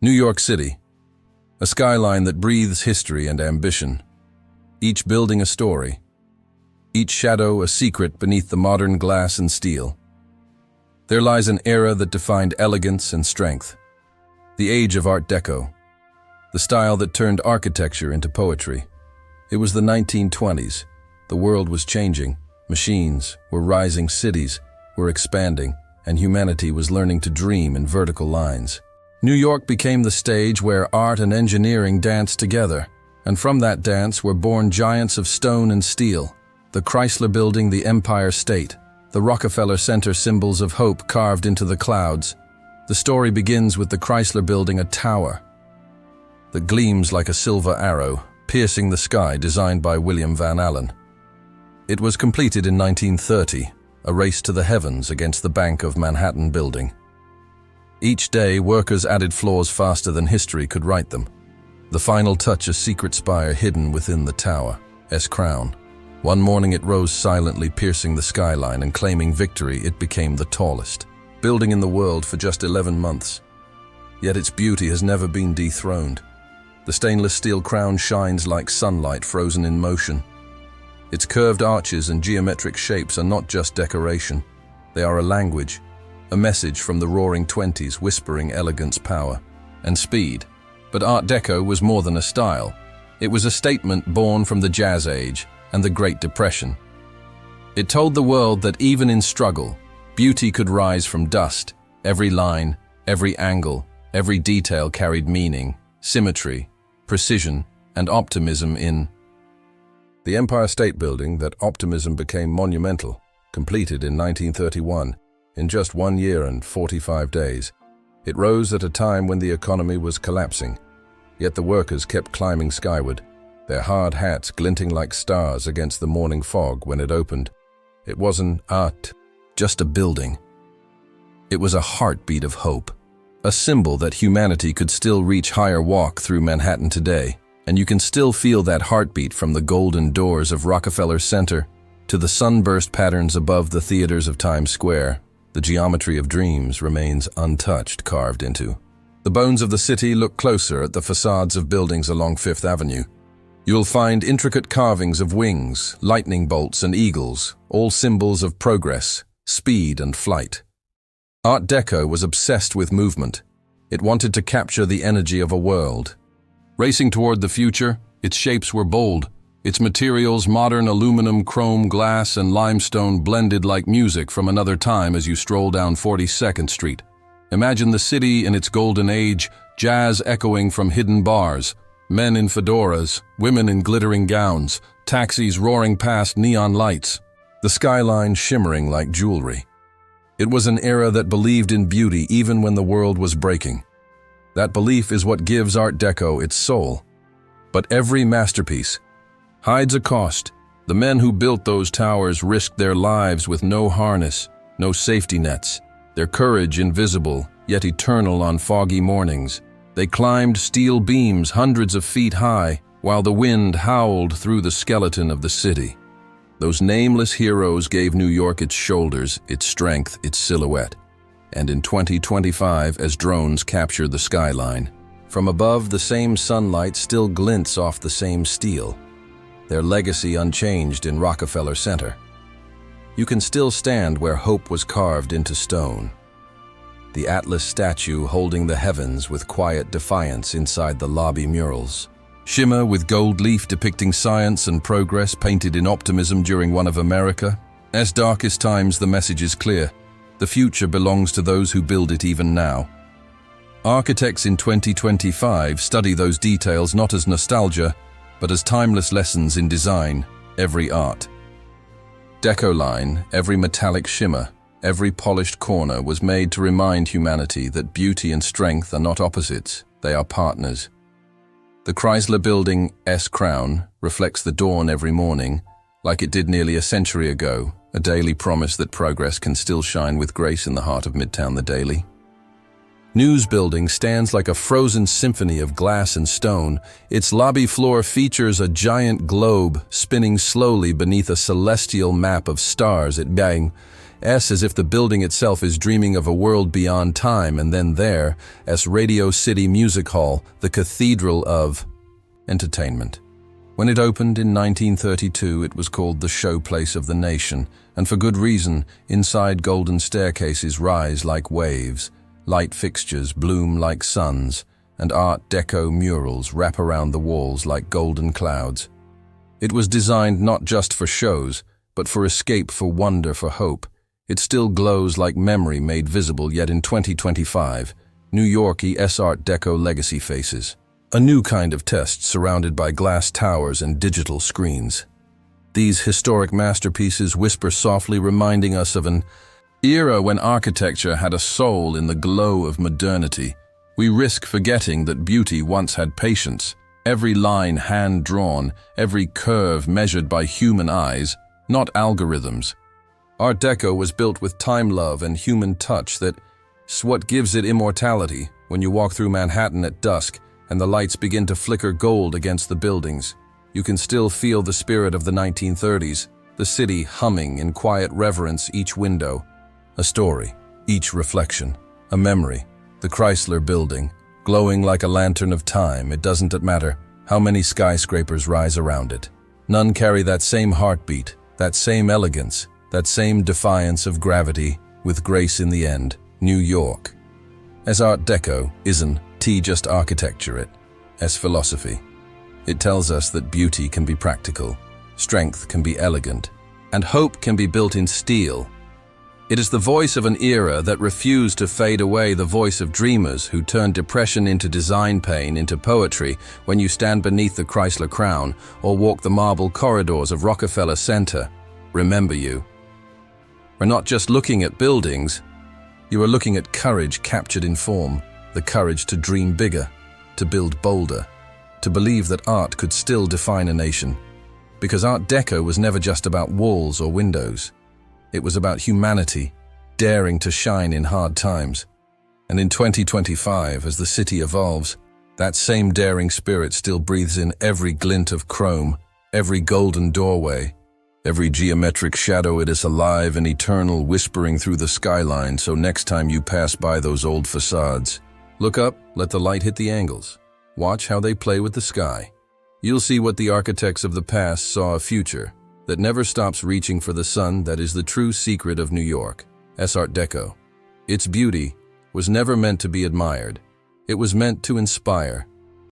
New York City, a skyline that breathes history and ambition, each building a story, each shadow a secret beneath the modern glass and steel. There lies an era that defined elegance and strength, the age of Art Deco, the style that turned architecture into poetry. It was the 1920s. The world was changing, machines were rising, cities were expanding, and humanity was learning to dream in vertical lines. New York became the stage where art and engineering danced together, and from that dance were born giants of stone and steel, the Chrysler Building, the Empire State, the Rockefeller Center, symbols of hope carved into the clouds. The story begins with the Chrysler Building, a tower that gleams like a silver arrow, piercing the sky, designed by William Van Allen. It was completed in 1930, a race to the heavens against the Bank of Manhattan building. Each day, workers added floors faster than history could write them. The final touch, a secret spire hidden within the tower's crown. One morning it rose silently, piercing the skyline, and claiming victory, it became the tallest building in the world for just 11 months. Yet its beauty has never been dethroned. The stainless steel crown shines like sunlight frozen in motion. Its curved arches and geometric shapes are not just decoration. They are a language, a message from the roaring 20s, whispering elegance, power, and speed. But Art Deco was more than a style. It was a statement born from the Jazz Age and the Great Depression. It told the world that even in struggle, beauty could rise from dust. Every line, every angle, every detail carried meaning, symmetry, precision, and optimism. In the Empire State Building, that optimism became monumental, completed in 1931, in just 1 year and 45 days. It rose at a time when the economy was collapsing, yet the workers kept climbing skyward, their hard hats glinting like stars against the morning fog when it opened. It wasn't art, just a building. It was a heartbeat of hope, a symbol that humanity could still reach higher. Walk through Manhattan today, and you can still feel that heartbeat, from the golden doors of Rockefeller Center to the sunburst patterns above the theaters of Times Square. The geometry of dreams remains untouched, carved into the bones of the city. Look closer at the facades of buildings along Fifth Avenue. You'll find intricate carvings of wings, lightning bolts, and eagles, all symbols of progress, speed, and flight. Art Deco was obsessed with movement. It wanted to capture the energy of a world racing toward the future. Its shapes were bold, its materials modern, aluminum, chrome, glass, and limestone, blended like music from another time as you stroll down 42nd Street. Imagine the city in its golden age, jazz echoing from hidden bars, men in fedoras, women in glittering gowns, taxis roaring past neon lights, the skyline shimmering like jewelry. It was an era that believed in beauty even when the world was breaking. That belief is what gives Art Deco its soul. But every masterpiece hides a cost. The men who built those towers risked their lives with no harness, no safety nets, their courage invisible, yet eternal on foggy mornings. They climbed steel beams hundreds of feet high, while the wind howled through the skeleton of the city. Those nameless heroes gave New York its shoulders, its strength, its silhouette. And in 2025, as drones capture the skyline, from above the same sunlight still glints off the same steel, their legacy unchanged in Rockefeller Center. You can still stand where hope was carved into stone. The Atlas statue holding the heavens with quiet defiance inside the lobby murals. Shimmer with gold leaf depicting science and progress, painted in optimism during one of America's darkest times. The message is clear. The future belongs to those who build it even now. Architects in 2025 study those details not as nostalgia, but as timeless lessons in design. Every Art Deco line, every metallic shimmer, every polished corner was made to remind humanity that beauty and strength are not opposites, they are partners. The Chrysler Building's crown reflects the dawn every morning, like it did nearly a century ago, a daily promise that progress can still shine with grace in the heart of Midtown. The Daily News Building stands like a frozen symphony of glass and stone. Its lobby floor features a giant globe spinning slowly beneath a celestial map of stars. S as if the building itself is dreaming of a world beyond time, and then there, S Radio City Music Hall, the cathedral of entertainment. When it opened in 1932, it was called the showplace of the nation, and for good reason. Inside, golden staircases rise like waves, light fixtures bloom like suns, and Art Deco murals wrap around the walls like golden clouds. It was designed not just for shows, but for escape, for wonder, for hope. It still glows like memory made visible, yet in 2025, New York's Art Deco legacy faces a new kind of test, surrounded by glass towers and digital screens. These historic masterpieces whisper softly, reminding us of an era when architecture had a soul in the glow of modernity. We risk forgetting that beauty once had patience, every line hand-drawn, every curve measured by human eyes, not algorithms. Art Deco was built with time, love, and human touch. That's what gives it immortality. When you walk through Manhattan at dusk and the lights begin to flicker gold against the buildings, you can still feel the spirit of the 1930s, the city humming in quiet reverence, each window a story, each reflection a memory. The Chrysler Building, glowing like a lantern of time. It doesn't matter how many skyscrapers rise around it. None carry that same heartbeat, that same elegance, that same defiance of gravity, with grace in the end. New York. As Art Deco isn't just architecture, it's philosophy. It tells us that beauty can be practical, strength can be elegant, and hope can be built in steel. It is the voice of an era that refused to fade away, the voice of dreamers who turned depression into design pain, into poetry. When you stand beneath the Chrysler crown or walk the marble corridors of Rockefeller Center, remember, you are not just looking at buildings, you are looking at courage captured in form, the courage to dream bigger, to build bolder, to believe that art could still define a nation. Because Art Deco was never just about walls or windows. It was about humanity, daring to shine in hard times. And in 2025, as the city evolves, that same daring spirit still breathes in every glint of chrome, every golden doorway, every geometric shadow. It is alive and eternal, whispering through the skyline. So next time you pass by those old facades, look up, let the light hit the angles. Watch how they play with the sky. You'll see what the architects of the past saw: a future that never stops reaching for the sun. That is the true secret of New York's Art Deco. Its beauty was never meant to be admired. It was meant to inspire,